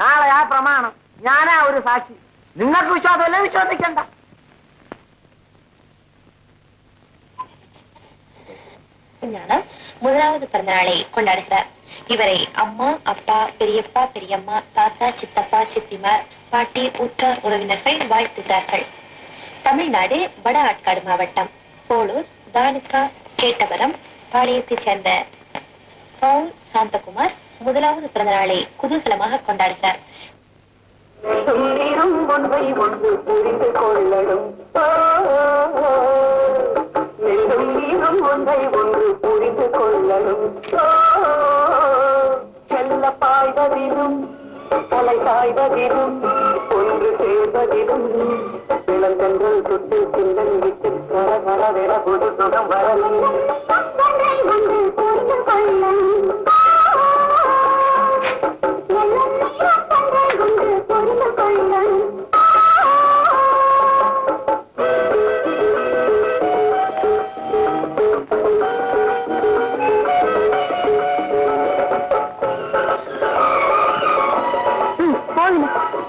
നാളെ ആ പ്രമാണം, ഞാനാ ഒരു സാക്ഷി. നിങ്ങൾക്ക് വിശ്വാസമല്ലേ? വിശ്വസിക്കണ്ട. முதலாவது பிறந்த நாளை கொண்டாடுகிறார். இவரை அம்மா, அப்பா, பெரியப்பா, பெரியம்மா, தாத்தா, சித்தப்பா, சித்திமார், பாட்டி, உற்றார் உறவினர்கள் வாழ்த்துகிறார்கள். தமிழ்நாடு வட ஆற்காடு மாவட்டம் போலூர் தாலுகா கேட்டவரம் பாளையத்தைச் சேர்ந்த பவுல் சாந்தகுமார் முதலாவது பிறந்த நாளை குதூகலமாக கொண்டாடுகிறார். ஒன்றை ஒன்று புரிந்து கொள்ளலும் செல்ல பாய்வதிலும் தலை சாய்வதிலும் ஒன்று சேர்வதிலும் இளந்தென்றல் சுட்டு சிந்தன் விட்டு வர வரவென புது சுகம் வரலும் ஒன்று புரிந்து கொள்ளலும் ஒன்று புரிந்து கொள்ளலும்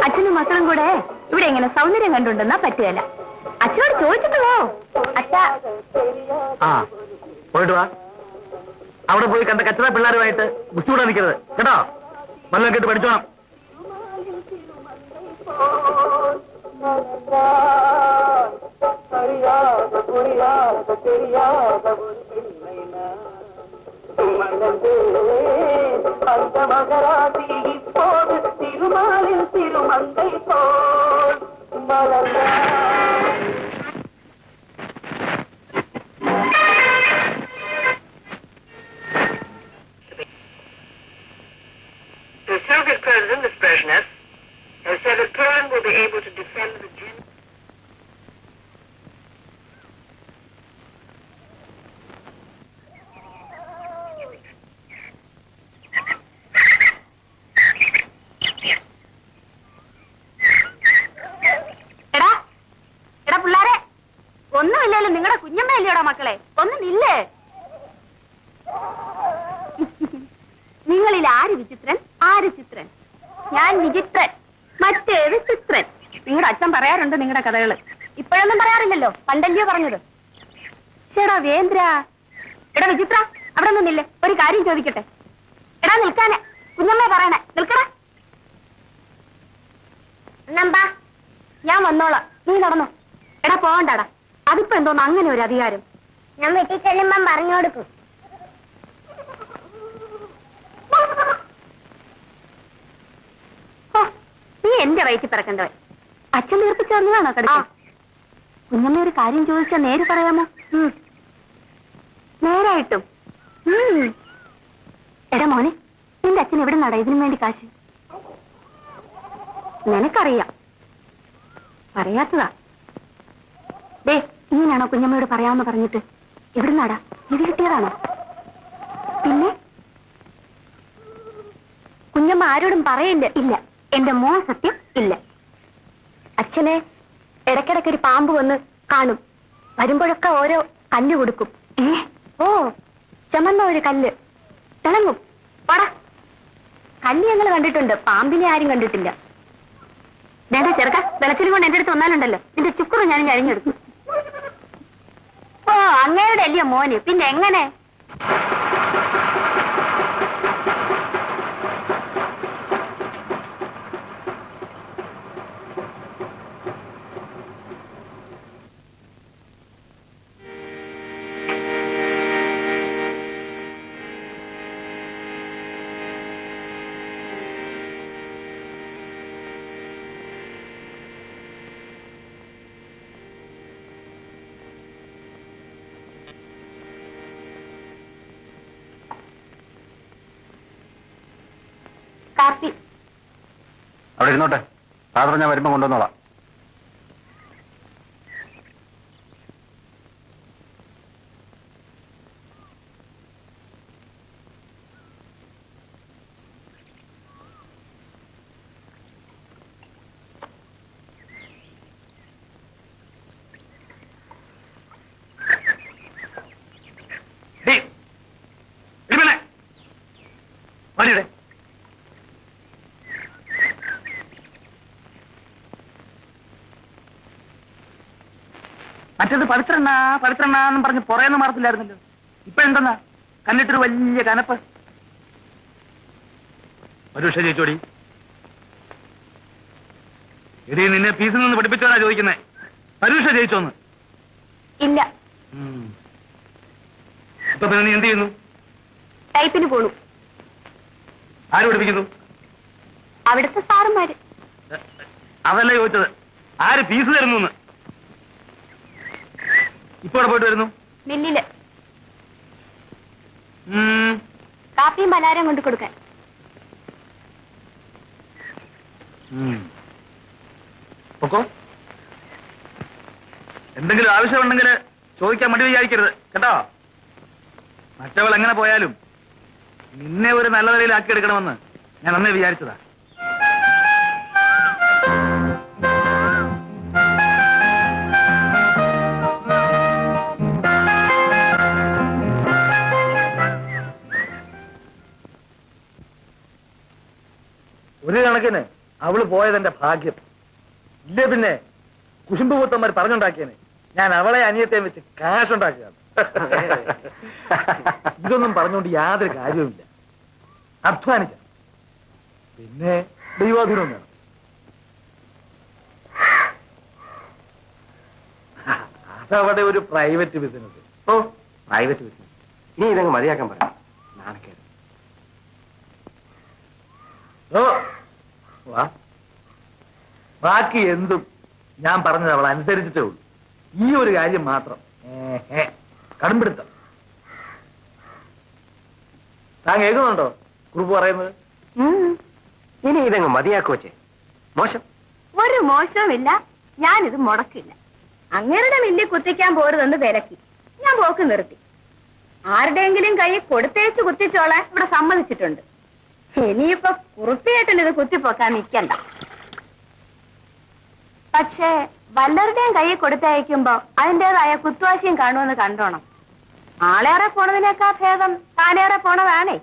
അച്ഛനും മക്കളും കൂടെ ഇവിടെ എങ്ങനെ സൗന്ദര്യം കണ്ടുണ്ടെന്നാ പറ്റുകയല്ല. അച്ഛനോട് ചോദിച്ചിട്ട് പോ. അച്ഛാ പോയിട്ട് വാ. അവിടെ പോയി കണ്ട കച്ചറ പിള്ളേരുമായിട്ട് ബുദ്ധിമുട്ടാ നിൽക്കരുത് കേട്ടോ. നല്ല കേട്ട് പഠിച്ചോണം. அந்த மகராசி இப்போது திருமாலில் திருமங்கை போல் மலர்ந்த The Soviet president, Mr. Brezhnev, has said that Poland will be able to defend the German. ഒന്നുമില്ലല്ലോ, നിങ്ങളുടെ കുഞ്ഞമ്മയല്ലോടാ മക്കളെ, ഒന്നുമില്ലേ? നിങ്ങളിൽ ആര് വിചിത്രൻ, ആര് ചിത്രൻ? ഞാൻ വിചിത്രൻ, മറ്റേത് ചിത്രൻ. നിങ്ങളുടെ അച്ഛൻ പറയാറുണ്ട് നിങ്ങളുടെ കഥകള്. ഇപ്പോഴൊന്നും പറയാറില്ലല്ലോ, പണ്ടല്ലയോ പറഞ്ഞത്. ചേടാ വേന്ദ്ര, എടാ വിചിത്ര, അവിടെ നിന്നില്ലേ, ഒരു കാര്യം ചോദിക്കട്ടെ. എടാ നിൽക്കാനെ, കുഞ്ഞമ്മ പറയണേ, നിൽക്കടാ. എന്നാ ഞാൻ വന്നോളാം, നീ നടന്നോ. എടാ പോകണ്ടാടാ, അതിപ്പോ എന്തോന്ന് അങ്ങനെ ഒരു അധികാരം? ഞാൻ വീട്ടിൽ ചെല്ലുമ്പം പറഞ്ഞു കൊടുക്കും. നീ എന്റെ വയറ്റിൽ പിറക്കണ്ടവൻ. അച്ഛൻ തീർപ്പിച്ചേർന്നതാണോ കിടക്കുക? കുഞ്ഞമ്മ ഒരു കാര്യം ചോദിച്ചാൽ നേര് പറയാമോ? നേരായിട്ടും. എടാ മോനെ, നിന്റെ അച്ഛൻ എവിടെ നടാ ഇതിനു വേണ്ടി കാശ്? നിനക്കറിയാം, പറയാത്തതാ. ദേ, ഇങ്ങനെയാണോ കുഞ്ഞമ്മയോട് പറയാമെന്ന് പറഞ്ഞിട്ട്? എവിടുന്നാടാ? ഇത് കിട്ടിയതാണോ? പിന്നെ കുഞ്ഞമ്മ ആരോടും പറയില്ല. ഇല്ല, എന്റെ മോൻ സത്യം ഇല്ല. അച്ഛനെ ഇടയ്ക്കിടയ്ക്കൊരു പാമ്പ് വന്ന് കാണും. വരുമ്പോഴൊക്കെ ഓരോ കല്ല് കൊടുക്കും. ഓ, ചമന്ന ഒരു കല്ല് തിളങ്ങും. പട കല്ല് ഞങ്ങൾ കണ്ടിട്ടുണ്ട്, പാമ്പിനെ ആരും കണ്ടിട്ടില്ല. നേരെ ചെറുക്ക വെളച്ചിലും കൊണ്ട് എന്റെ അടുത്ത് വന്നാലുണ്ടല്ലോ, നിന്റെ ചുക്കുറു ഞാൻ അരിഞ്ഞെടുക്കും. ഓ, അങ്ങയുടെ അല്ലയോ മോന്, പിന്നെ എങ്ങനെ? കാപ്പി അവിടെ ഇരുന്നോട്ടെ, സാധാരണ ഞാൻ വരുമ്പോ കൊണ്ടുവന്നോളാം. മറ്റേത് പവിത്രണ്ണാന്നും പറഞ്ഞ് പുറയെന്ന് മാറത്തില്ലായിരുന്നല്ലോ. ഇപ്പഴെന്തെന്നാ കണ്ടിട്ടൊരു വലിയ കനപ്പ്. പരുഷ ജയിച്ചോടി. എടീ, നിന്നെ പീസിൽ നിന്ന് പഠിപ്പിച്ചോനാ ചോദിക്കുന്നേ. പരുഷ ജയിച്ചോന്ന്? ഇല്ല. ഇപ്പൊ പിന്നെ നീ എന്ത് ചെയ്യുന്നു? ടൈപ്പിന് പോണു. ആര് പഠിപ്പിക്കുന്നു? അവിടുത്തെ സാറന്മാര്. അതല്ല ചോദിച്ചത്, ആര് ഫീസ് തരുന്നു? ഇപ്പൊ അവിടെ പോയിട്ട് വരുന്നു? മില്ലില് കാപ്പിയും പലഹാരം കൊണ്ട് കൊടുക്കാൻ. പൊക്കോ. എന്തെങ്കിലും ആവശ്യമുണ്ടെങ്കിൽ ചോദിക്കാൻ മടി വിചാരിക്കരുത് കേട്ടോ. മറ്റവൾ എങ്ങനെ പോയാലും നിന്നെ ഒരു നല്ല നിലയിലാക്കി എടുക്കണമെന്ന് ഞാൻ അന്നേ വിചാരിച്ചതാ. ഒരു കണക്കിന് അവള് പോയതെന്റെ ഭാഗ്യം. ഇല്ലേ പിന്നെ കുശുമ്പ് പൂത്തന്മാർ പറഞ്ഞുണ്ടാക്കിയനെ ഞാൻ അവളെ അനിയത്തെ വെച്ച് കാശുണ്ടാക്കുകയാണ്. ഇതൊന്നും പറഞ്ഞുകൊണ്ട് യാതൊരു കാര്യവുമില്ല. അധ്വാനിക്കാം, പിന്നെ ദൈവാധീനം വേണം. അതവിടെ ഒരു പ്രൈവറ്റ് ബിസിനസ്. ഓ, പ്രൈവറ്റ് ബിസിനസ്. നീ ഇതങ്ങ് മതിയാക്കാൻ പറയാം. നാണക്കേട്. ഓ വാ, ബാക്കി എന്തും ഞാൻ പറഞ്ഞത് അവൾ അനുസരിച്ചിട്ടേ ഉള്ളൂ. ഈ ഒരു കാര്യം മാത്രം കടുംപിടുത്തം. താൻ കേൾക്കുന്നുണ്ടോ കുറിപ്പ് പറയുന്നത്? ഇനി ഇതങ്ങ് മതിയാക്കുവച്ചേ. മോശം ഒരു മോശവുമില്ല. ഞാനിത് മുടക്കില്ല. അങ്ങരുടെ മില്ലി കുത്തിക്കാൻ പോരുതെന്ന് വിലക്കി. ഞാൻ പോക്ക് നിർത്തി. ആരുടെയെങ്കിലും കൈ കൊടുത്തേച്ച് കുത്തിച്ചോളാൻ ഇവിടെ സമ്മതിച്ചിട്ടുണ്ട്. ഇനിയിപ്പോ കുറുപ്പിയേട്ടൻ ഇത് കുത്തിപ്പോക്കാൻ നിൽക്കണ്ട. പക്ഷേ വല്ലവരുടെയും കൈ കൊടുത്തയക്കുമ്പോ അതിൻ്റെതായ കുത്തുവാശിയും കാണുമെന്ന് കണ്ടോണം. ആളേറെ പോണതിനേക്കാൾ ഭേദം താനേറെ പോണതാണേ.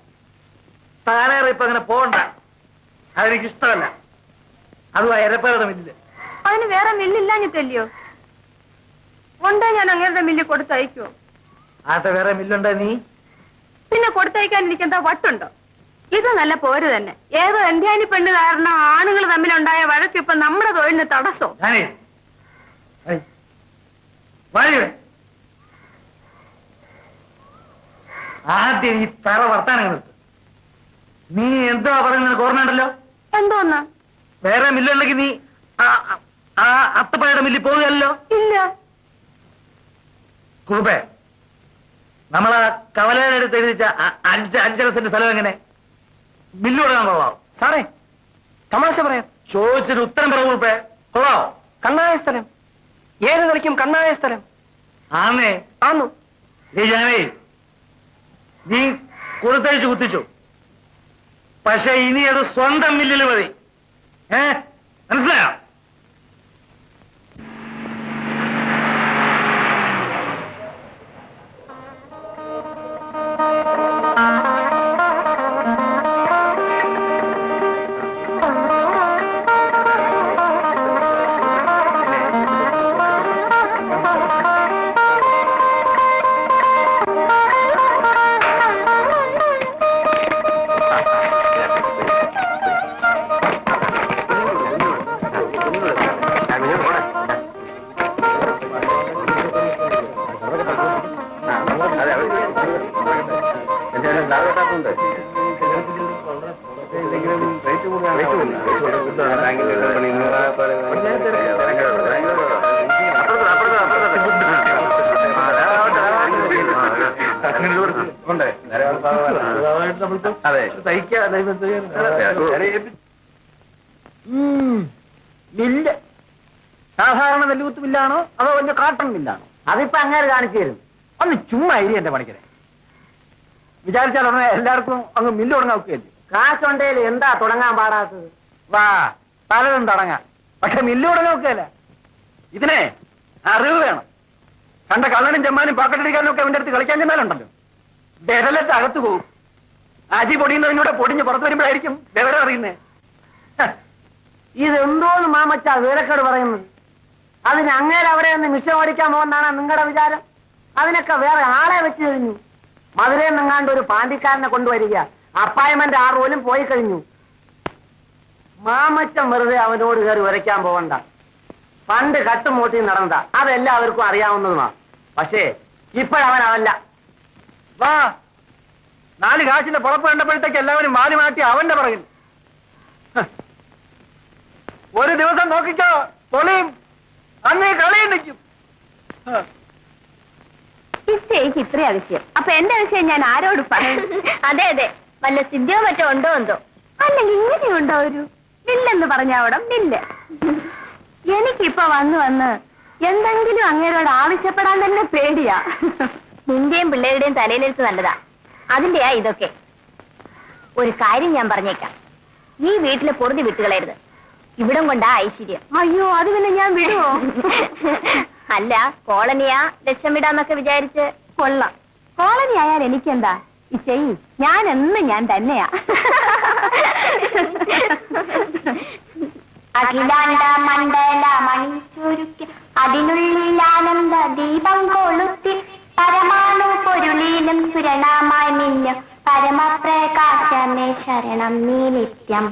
താനേറെ ഇപ്പൊ അങ്ങനെ പോകണ്ട, അതെനിക്ക് ഇഷ്ടമല്ല. അതും എരപ്പയുടെ മില്ല്. അതിന് വേറെ മില്ലില്ലാഞ്ഞിട്ടല്ലയോ? ഉണ്ടേ ഞാൻ അങ്ങേരുടെ മില്ല് കൊടുത്തയക്കുവോ? ആട്ടെ, വേറെ മില്ലുണ്ടോ നീ? പിന്നെ കൊടുത്തയക്കാൻ എനിക്കെന്താ വട്ടുണ്ടോ? ഇത് നല്ല പോര് തന്നെ. ഏതോ എന്ത്യാനി പെണ്ണ് കാരണം ആണുങ്ങൾ തമ്മിലുണ്ടായ വഴക്ക് ഇപ്പൊ നമ്മുടെ തൊഴിലിന് തടസ്സോ? ആദ്യം ഈ തറ വർത്താനങ്ങൾ നിർത്ത്. നീ എന്താ പറയുന്നത് ഓർമ്മയുണ്ടല്ലോ? എന്തോന്നാ? വേറെ മില്ലുണ്ടെങ്കിൽ നീ ആ അത്തപ്പഴയുടെ മില്ലിൽ പോകുകയല്ലോ? ഇല്ല. കുറുപ്പേ, നമ്മളാ കവലയിലെടുത്ത് എഴുതിച്ച 5 സെന്റ് സ്ഥലം എങ്ങനെ മില്ല് കൊടുക്കാൻ കൊള്ളാം? സാറേ, തമാശ പറയാം. ചോദിച്ചൊരു ഉത്തരം പറ കുറുപ്പേ. കൊള്ളാവോ? കണ്ണായ സ്ഥലം. ഏത് നിലയ്ക്കും കണ്ണായ സ്ഥലം. ആന്നേ ആന്നു. ജാനേ, നീ കൊടുത്തയച്ച് കുത്തിച്ചു. പക്ഷെ ഇനി അത് സ്വന്തം മില്ലിൽ മതി. മനസ്സിലായോ? മില്ല് സാധാരണ നെല്ലുകുത്ത് മില്ലാണോ അതോ വലിയ കാട്ടൺ മില്ലാണോ? അതിപ്പോ അങ്ങനെ കാണിച്ചു തരും. ഒന്ന് ചുമ്മാ ഇരി എന്റെ പണിക്കരെ. വിചാരിച്ചാൽ ഉടനെ എല്ലാവർക്കും അങ്ങ് മില്ല് തുടങ്ങാൻ ഒക്കെയല്ലേ? കാശുണ്ടേല് എന്താ തുടങ്ങാൻ പാടാത്തത്? വാ, പലതും തുടങ്ങാം, പക്ഷെ മില്ല് തുടങ്ങാൻ ഒക്കെയല്ല. ഇതിനെ അറിവ് വേണം. കണ്ട കള്ളനും ചെമ്മാനും പാക്കറ്റടിക്കാനും ഒക്കെ അവന്റെ അടുത്ത് കളിക്കാൻ ചെന്നാലുണ്ടല്ലോ, വിരലത്ത് അകത്ത് പോകും. അജി പൊടിയുന്നതിനൂടെ പൊടിഞ്ഞ് പുറത്തു വരുമ്പോഴായിരിക്കും വിവരം അറിയുന്നേ. ഇതെന്തോന്ന് മാമച്ച വിവരക്കേട് പറയുന്നത്? അതിന് അങ്ങേരെ അവിടെ നിന്ന് മിഷം ഓടിക്കാൻ പോകുന്നതാണ് നിങ്ങളുടെ വിചാരം? അതിനൊക്കെ വേറെ ആളെ വെച്ച് കഴിഞ്ഞു. മധുരയിൽ നിങ്ങാണ്ട് ഒരു പാണ്ടിക്കാരനെ കൊണ്ടുവരിക. അപ്പായ്മെന്റ് 6 പോലും പോയി കഴിഞ്ഞു. മാമച്ചൻ വെറുതെ അവനോട് കയറി ഉരയ്ക്കാൻ പോകണ്ട. പണ്ട് കട്ടുമൂട്ടി നടന്നതാ, അതെല്ലാവർക്കും അറിയാവുന്നതുമാ. പക്ഷേ ഇപ്പോഴവനല്ല. വാ, 4 കാശിന്റെ പുറപ്പ് കണ്ടപ്പോഴത്തേക്ക് എല്ലാവരും മാറി മാറ്റി അവന്റെ പുറകിൽ. ഒരു ദിവസം നോക്കിക്കോ, പൊളിയും. അന്നേ കളിയും നിൽക്കും. എനിക്ക് ഇത്രയാ വിഷയം. അപ്പൊ എന്റെ വിഷയം ഞാൻ ആരോട് പറയും? അതെ അതെ, വല്ല സിദ്ധിയോ മറ്റോ ഉണ്ടോ എന്തോ. അല്ലെങ്കിൽ ഇങ്ങനെയുണ്ടോ ഒരു ഇല്ലെന്ന് പറഞ്ഞാവണം. ഇല്ല, എനിക്കിപ്പോ വന്ന് എന്തെങ്കിലും അങ്ങേരോട് ആവശ്യപ്പെടാൻ തന്നെ പേടിയാ. നിന്റെയും പിള്ളേരുടെയും തലയിലെടുത്ത് നല്ലതാ, അതിന്റെയാ ഇതൊക്കെ. ഒരു കാര്യം ഞാൻ പറഞ്ഞേക്കാം, ഈ വീട്ടിലെ പൊറുതി വിട്ടുകളയരുത്. ഇവിടം കൊണ്ടാ ഐശ്വര്യം. അയ്യോ, അത് പിന്നെ ഞാൻ വിടുവോ? അല്ല, കോളനിയാ ലക്ഷം വിടാന്നൊക്കെ വിചാരിച്ച് കൊള്ളാം. കോളനി ആയാൽ എനിക്കെന്താ ഇച്ചയി, ഞാൻ എന്നും ഞാൻ തന്നെയാ. അഖിലാണ്ട മണ്ഡല മണിച്ചൊരുക്കി അതിനുള്ളിൽ ആനന്ദ ദീപം കൊളുത്തി പരമാണു പൊരുളിലും സുരണമായി മിന്നും പരമപ്രകാശമേ ശരണം നീ നിത്യം.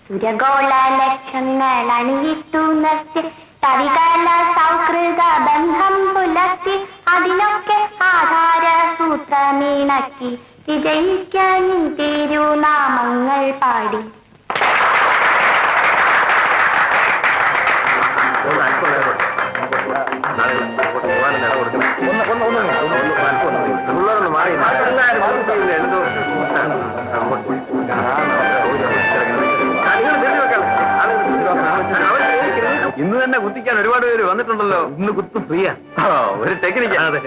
സുരഗോള ലക്ഷങ്ങൾ അണിയിട്ടു നിർത്തി തവികല സൗഹൃദ ബന്ധം പുലർത്തി അതിനൊക്കെ ആധാര സൂത്രമീണക്കി വിജയിക്കാൻ തിരുനാമങ്ങൾ പാടി. ഇന്ന് തന്നെ കുത്തിക്കാൻ ഒരുപാട് പേര് വന്നിട്ടുണ്ടല്ലോ. ഇന്ന് കുത്തു ഫ്രീയാ. ഒരു ടെക്നിക്കാണ്.